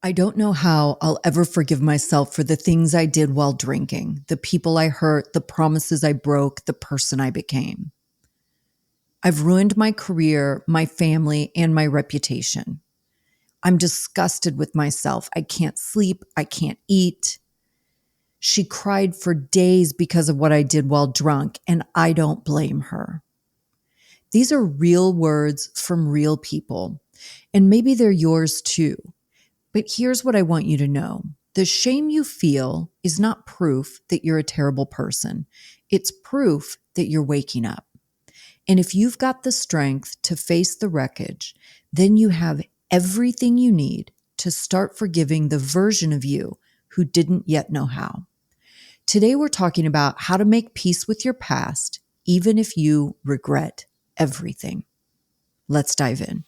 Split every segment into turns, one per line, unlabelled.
I don't know how I'll ever forgive myself for the things I did while drinking, the people I hurt, the promises I broke, the person I became. I've ruined my career, my family, and my reputation. I'm disgusted with myself. I can't sleep. I can't eat. She cried for days because of what I did while drunk, and I don't blame her. These are real words from real people, and maybe they're yours too. But here's what I want you to know. The shame you feel is not proof that you're a terrible person. It's proof that you're waking up. And if you've got the strength to face the wreckage, then you have everything you need to start forgiving the version of you who didn't yet know how. Today, we're talking about how to make peace with your past, even if you regret everything. Let's dive in.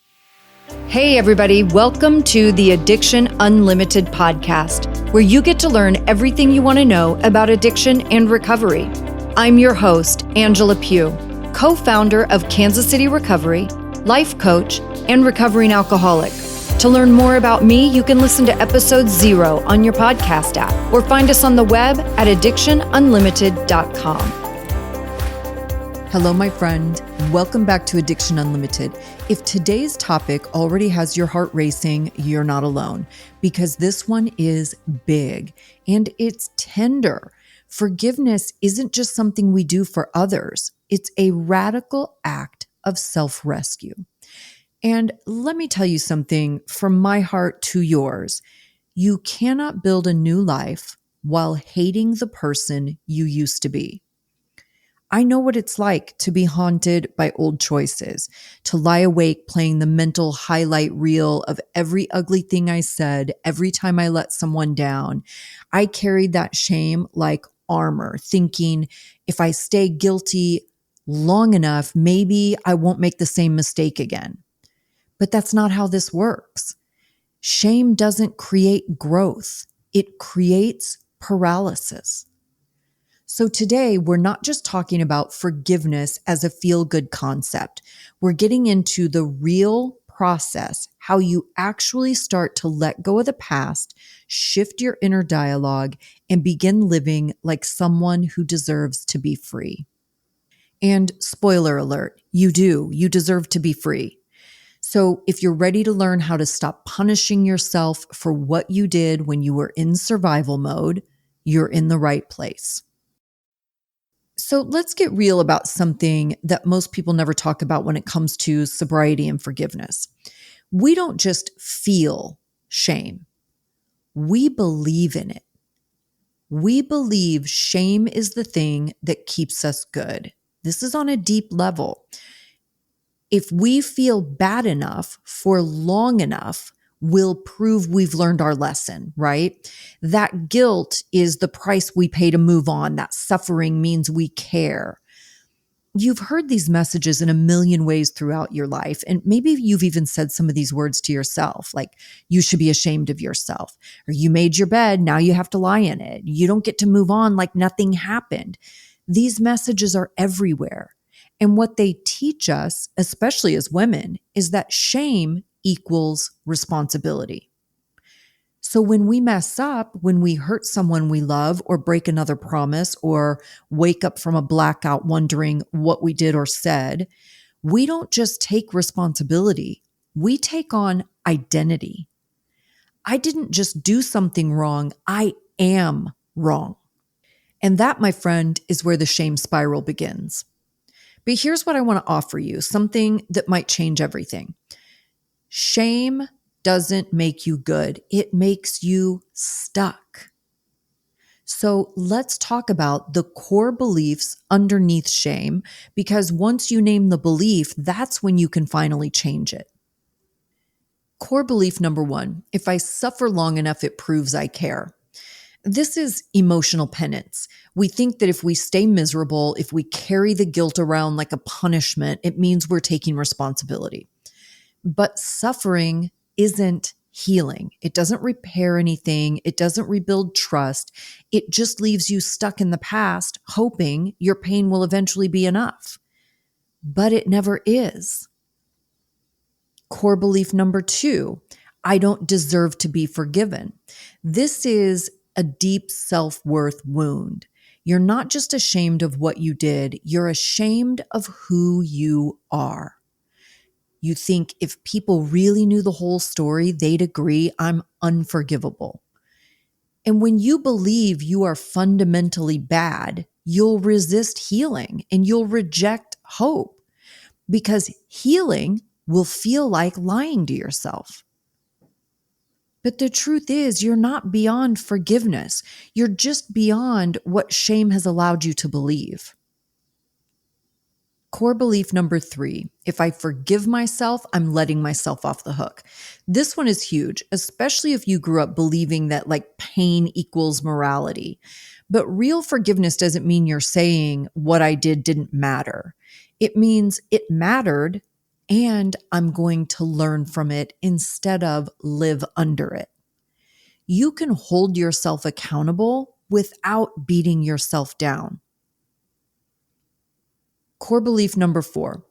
Hey, everybody. Welcome to the Addiction Unlimited podcast, where you get to learn everything you want to know about addiction and recovery. I'm your host, Angela Pugh, co-founder of Kansas City Recovery, life coach, and recovering alcoholic. To learn more about me, you can listen to episode 0 on your podcast app or find us on the web at addictionunlimited.com. Hello, my friend. Welcome back to Addiction Unlimited. If today's topic already has your heart racing, you're not alone, because this one is big and it's tender. Forgiveness isn't just something we do for others. It's a radical act of self-rescue. And let me tell you something from my heart to yours. You cannot build a new life while hating the person you used to be. I know what it's like to be haunted by old choices, to lie awake playing the mental highlight reel of every ugly thing I said every time I let someone down. I carried that shame like armor, thinking if I stay guilty long enough, maybe I won't make the same mistake again. But that's not how this works. Shame doesn't create growth. It creates paralysis. So today, we're not just talking about forgiveness as a feel-good concept. We're getting into the real process, how you actually start to let go of the past, shift your inner dialogue, and begin living like someone who deserves to be free. And spoiler alert, you do. You deserve to be free. So if you're ready to learn how to stop punishing yourself for what you did when you were in survival mode, you're in the right place. So let's get real about something that most people never talk about when it comes to sobriety and forgiveness. We don't just feel shame. We believe in it. We believe shame is the thing that keeps us good. This is on a deep level. If we feel bad enough for long enough, we'll prove we've learned our lesson, right? That guilt is the price we pay to move on. That suffering means we care. You've heard these messages in a million ways throughout your life, and maybe you've even said some of these words to yourself, like, you should be ashamed of yourself, or you made your bed, now you have to lie in it. You don't get to move on like nothing happened. These messages are everywhere. And what they teach us, especially as women, is that shame equals responsibility. So when we mess up, when we hurt someone we love or break another promise or wake up from a blackout wondering what we did or said, we don't just take responsibility. We take on identity. I didn't just do something wrong. I am wrong. And that, my friend, is where the shame spiral begins. But here's what I want to offer you, something that might change everything. Shame doesn't make you good. It makes you stuck. So let's talk about the core beliefs underneath shame, because once you name the belief, that's when you can finally change it. Core belief number 1, if I suffer long enough, it proves I care. This is emotional penance. We think that if we stay miserable, if we carry the guilt around like a punishment, it means we're taking responsibility. But suffering isn't healing. It doesn't repair anything. It doesn't rebuild trust. It just leaves you stuck in the past, hoping your pain will eventually be enough. But it never is. Core belief number 2, I don't deserve to be forgiven. This is a deep self-worth wound. You're not just ashamed of what you did, you're ashamed of who you are. You think if people really knew the whole story, they'd agree I'm unforgivable. And when you believe you are fundamentally bad, you'll resist healing and you'll reject hope because healing will feel like lying to yourself. But the truth is, you're not beyond forgiveness. You're just beyond what shame has allowed you to believe. Core belief number 3, if I forgive myself, I'm letting myself off the hook. This one is huge, especially if you grew up believing that like pain equals morality. But real forgiveness doesn't mean you're saying what I did didn't matter. It means it mattered and I'm going to learn from it instead of live under it. You can hold yourself accountable without beating yourself down. Core belief number 4,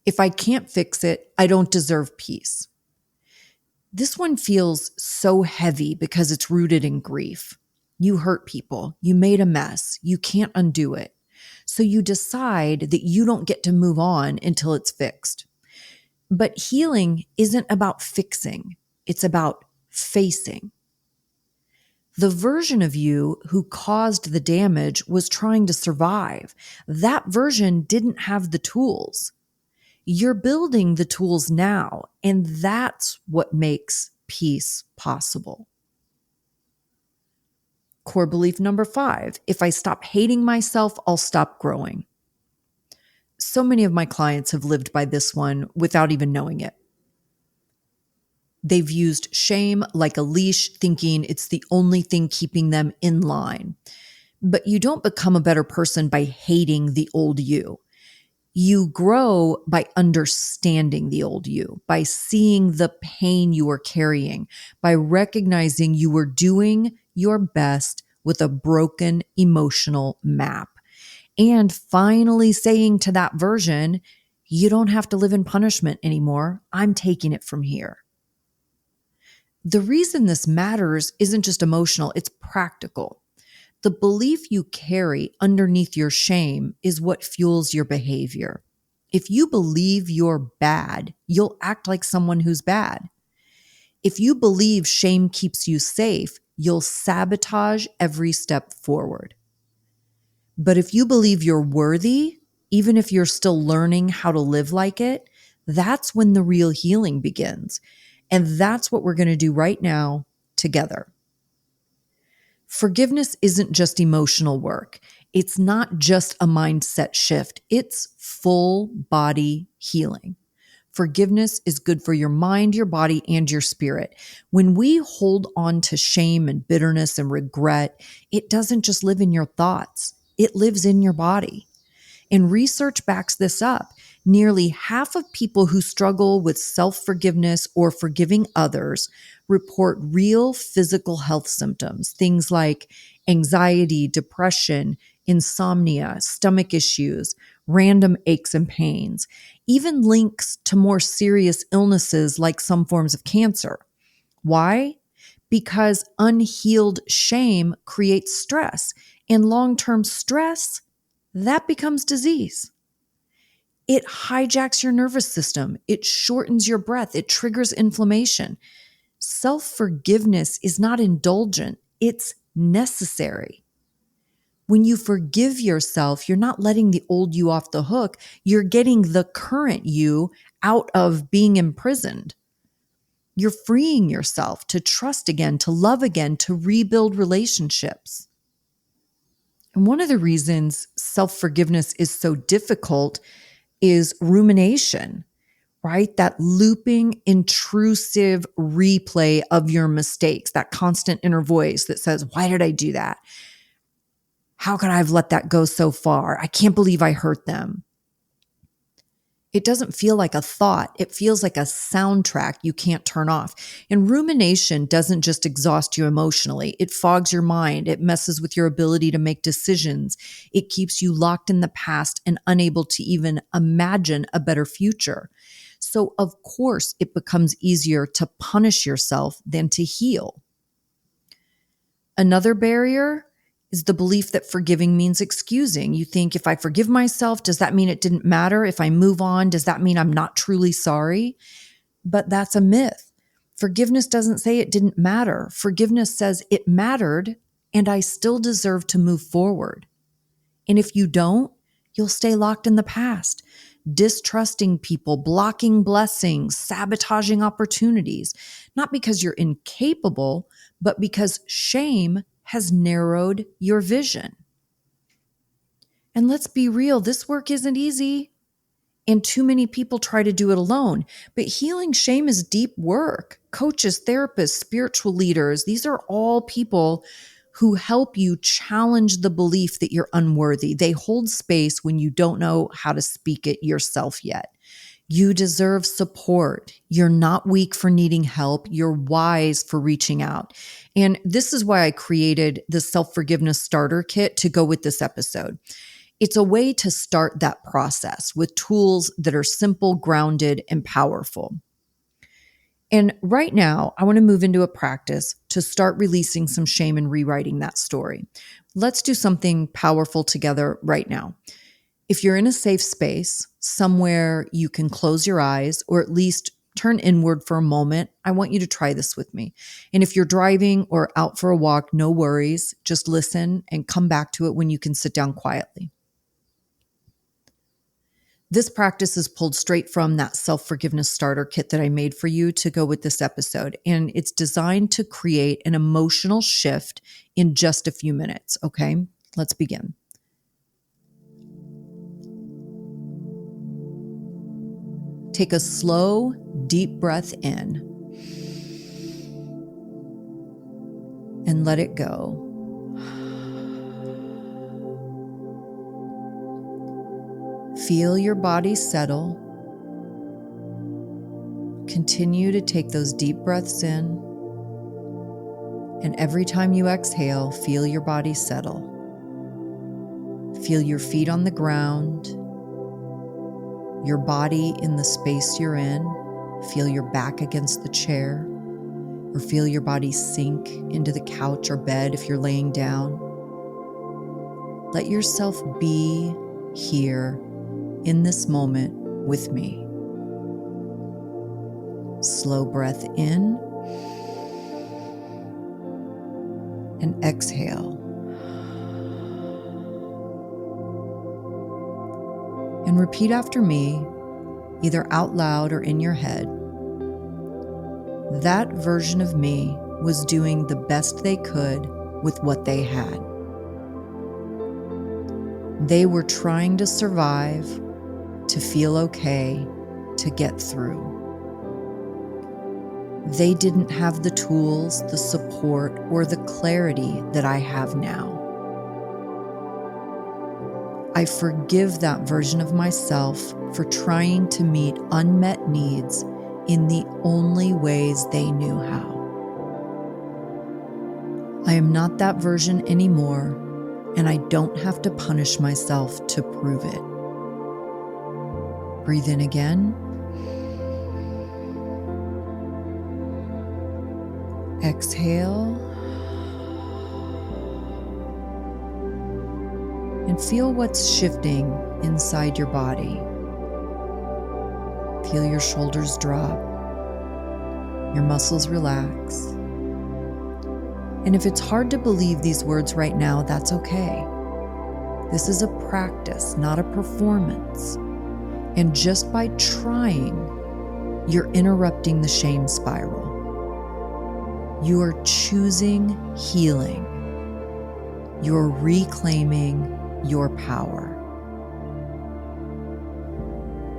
if I can't fix it, I don't deserve peace. This one feels so heavy because it's rooted in grief. You hurt people, you made a mess, you can't undo it. So you decide that you don't get to move on until it's fixed. But healing isn't about fixing, it's about facing. The version of you who caused the damage was trying to survive. That version didn't have the tools. You're building the tools now, and that's what makes peace possible. Core belief number 5, if I stop hating myself, I'll stop growing. So many of my clients have lived by this one without even knowing it. They've used shame like a leash, thinking it's the only thing keeping them in line. But you don't become a better person by hating the old you. You grow by understanding the old you, by seeing the pain you were carrying, by recognizing you were doing your best with a broken emotional map, and finally saying to that version, you don't have to live in punishment anymore. I'm taking it from here. The reason this matters isn't just emotional, it's practical. The belief you carry underneath your shame is what fuels your behavior. If you believe you're bad, you'll act like someone who's bad. If you believe shame keeps you safe, you'll sabotage every step forward. But if you believe you're worthy, even if you're still learning how to live like it, that's when the real healing begins. And that's what we're going to do right now together. Forgiveness isn't just emotional work. It's not just a mindset shift. It's full body healing. Forgiveness is good for your mind, your body, and your spirit. When we hold on to shame and bitterness and regret, it doesn't just live in your thoughts. It lives in your body. And research backs this up. Nearly half of people who struggle with self-forgiveness or forgiving others report real physical health symptoms, things like anxiety, depression, insomnia, stomach issues, random aches and pains, even links to more serious illnesses like some forms of cancer. Why? Because unhealed shame creates stress, and long-term stress, that becomes disease. It hijacks your nervous system. It shortens your breath. It triggers inflammation. Self-forgiveness is not indulgent. It's necessary. When you forgive yourself, you're not letting the old you off the hook. You're getting the current you out of being imprisoned. You're freeing yourself to trust again, to love again, to rebuild relationships. And one of the reasons self-forgiveness is so difficult is rumination, right? That looping, intrusive replay of your mistakes, that constant inner voice that says, why did I do that? How could I have let that go so far? I can't believe I hurt them. It doesn't feel like a thought. It feels like a soundtrack you can't turn off. And rumination doesn't just exhaust you emotionally. It fogs your mind. It messes with your ability to make decisions. It keeps you locked in the past and unable to even imagine a better future. So, of course, it becomes easier to punish yourself than to heal. Another barrier is the belief that forgiving means excusing. You think, if I forgive myself, does that mean it didn't matter? If I move on, does that mean I'm not truly sorry? But that's a myth. Forgiveness doesn't say it didn't matter. Forgiveness says it mattered and I still deserve to move forward. And if you don't, you'll stay locked in the past, distrusting people, blocking blessings, sabotaging opportunities, not because you're incapable, but because shame has narrowed your vision. And let's be real, this work isn't easy. And too many people try to do it alone. But healing shame is deep work. Coaches, therapists, spiritual leaders, these are all people who help you challenge the belief that you're unworthy. They hold space when you don't know how to speak it yourself yet. You deserve support. You're not weak for needing help. You're wise for reaching out. And this is why I created the self-forgiveness starter kit to go with this episode. It's a way to start that process with tools that are simple, grounded, and powerful. And right now, I want to move into a practice to start releasing some shame and rewriting that story. Let's do something powerful together right now. If you're in a safe space, somewhere you can close your eyes or at least turn inward for a moment, I want you to try this with me. And if you're driving or out for a walk, no worries. Just listen and come back to it when you can sit down quietly. This practice is pulled straight from that self-forgiveness starter kit that I made for you to go with this episode. And it's designed to create an emotional shift in just a few minutes. Okay, let's begin. Take a slow, deep breath in and let it go. Feel your body settle. Continue to take those deep breaths in. And every time you exhale, feel your body settle. Feel your feet on the ground, your body in the space you're in. Feel your back against the chair, or feel your body sink into the couch or bed if you're laying down. Let yourself be here in this moment with me. Slow breath in and exhale. And repeat after me, either out loud or in your head. That version of me was doing the best they could with what they had. They were trying to survive, to feel okay, to get through. They didn't have the tools, the support, or the clarity that I have now. I forgive that version of myself for trying to meet unmet needs in the only ways they knew how. I am not that version anymore, and I don't have to punish myself to prove it. Breathe in again. Exhale. And feel what's shifting inside your body. Feel your shoulders drop, your muscles relax. And if it's hard to believe these words right now, that's okay. This is a practice, not a performance. And just by trying, you're interrupting the shame spiral. You are choosing healing. You're reclaiming your power.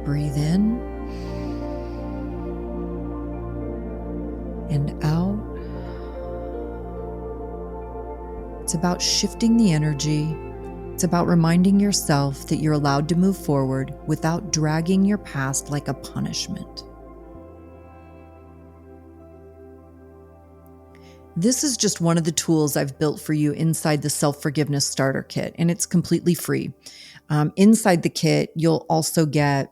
Breathe in and out. It's about shifting the energy. It's about reminding yourself that you're allowed to move forward without dragging your past like a punishment. This is just one of the tools I've built for you inside the Self-Forgiveness Starter Kit, and it's completely free. Inside the kit, you'll also get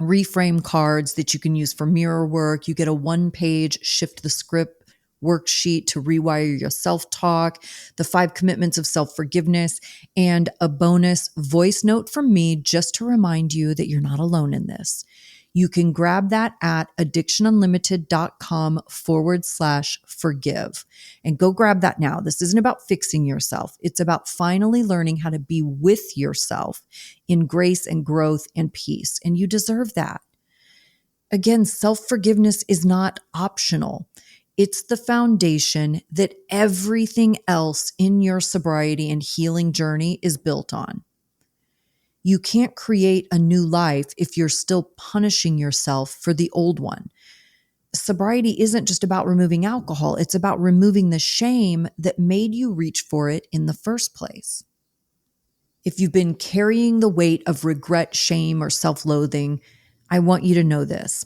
reframe cards that you can use for mirror work. You get a 1-page shift the script worksheet to rewire your self-talk, the 5 commitments of self-forgiveness, and a bonus voice note from me just to remind you that you're not alone in this. You can grab that at addictionunlimited.com/forgive and go grab that now. This isn't about fixing yourself. It's about finally learning how to be with yourself in grace and growth and peace. And you deserve that. Again, self-forgiveness is not optional. It's the foundation that everything else in your sobriety and healing journey is built on. You can't create a new life if you're still punishing yourself for the old one. Sobriety isn't just about removing alcohol. It's about removing the shame that made you reach for it in the first place. If you've been carrying the weight of regret, shame, or self-loathing, I want you to know this.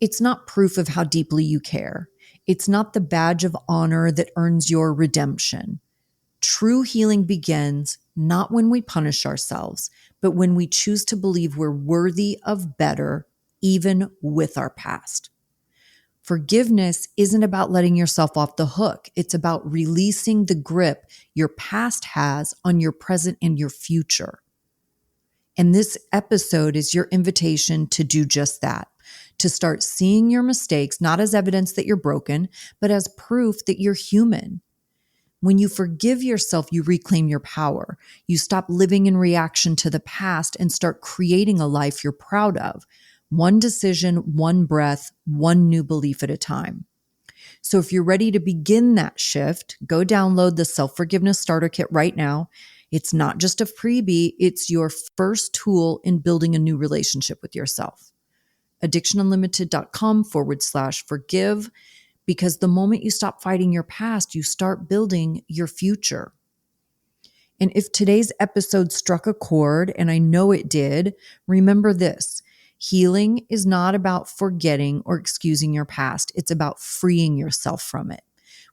It's not proof of how deeply you care. It's not the badge of honor that earns your redemption. True healing begins not when we punish ourselves, but when we choose to believe we're worthy of better, even with our past. Forgiveness isn't about letting yourself off the hook. It's about releasing the grip your past has on your present and your future. And this episode is your invitation to do just that, to start seeing your mistakes not as evidence that you're broken, but as proof that you're human. When you forgive yourself, you reclaim your power. You stop living in reaction to the past and start creating a life you're proud of. One decision, one breath, one new belief at a time. So if you're ready to begin that shift, go download the Self-Forgiveness Starter Kit right now. It's not just a freebie, it's your first tool in building a new relationship with yourself. addictionunlimited.com/forgive, because the moment you stop fighting your past, you start building your future. And if today's episode struck a chord, and I know it did, remember this. Healing is not about forgetting or excusing your past. It's about freeing yourself from it.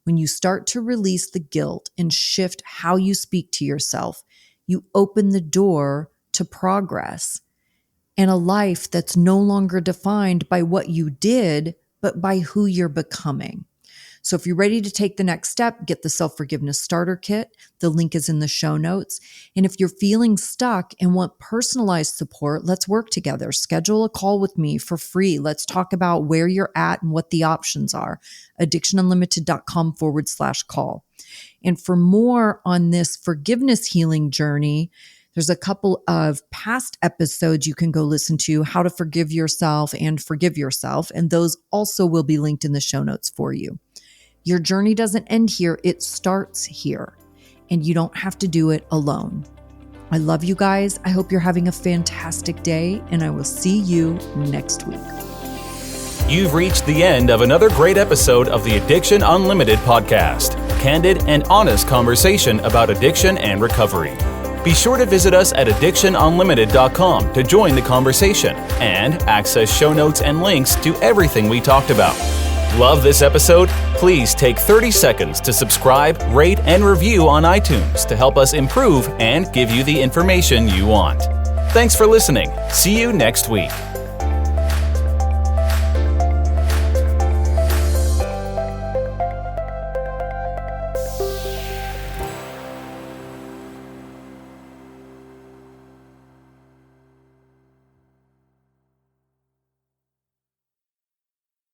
When you start to release the guilt and shift how you speak to yourself, you open the door to progress and a life that's no longer defined by what you did, but by who you're becoming. So if you're ready to take the next step, get the Self-Forgiveness Starter Kit. The link is in the show notes. And if you're feeling stuck and want personalized support, let's work together. Schedule a call with me for free. Let's talk about where you're at and what the options are. addictionunlimited.com/call. And for more on this forgiveness healing journey, there's a couple of past episodes you can go listen to, how to forgive yourself and forgive yourself. And those also will be linked in the show notes for you. Your journey doesn't end here. It starts here, and you don't have to do it alone. I love you guys. I hope you're having a fantastic day, and I will see you next week.
You've reached the end of another great episode of the Addiction Unlimited podcast. Candid and honest conversation about addiction and recovery. Be sure to visit us at addictionunlimited.com to join the conversation and access show notes and links to everything we talked about. Love this episode? Please take 30 seconds to subscribe, rate, and review on iTunes to help us improve and give you the information you want. Thanks for listening. See you next week.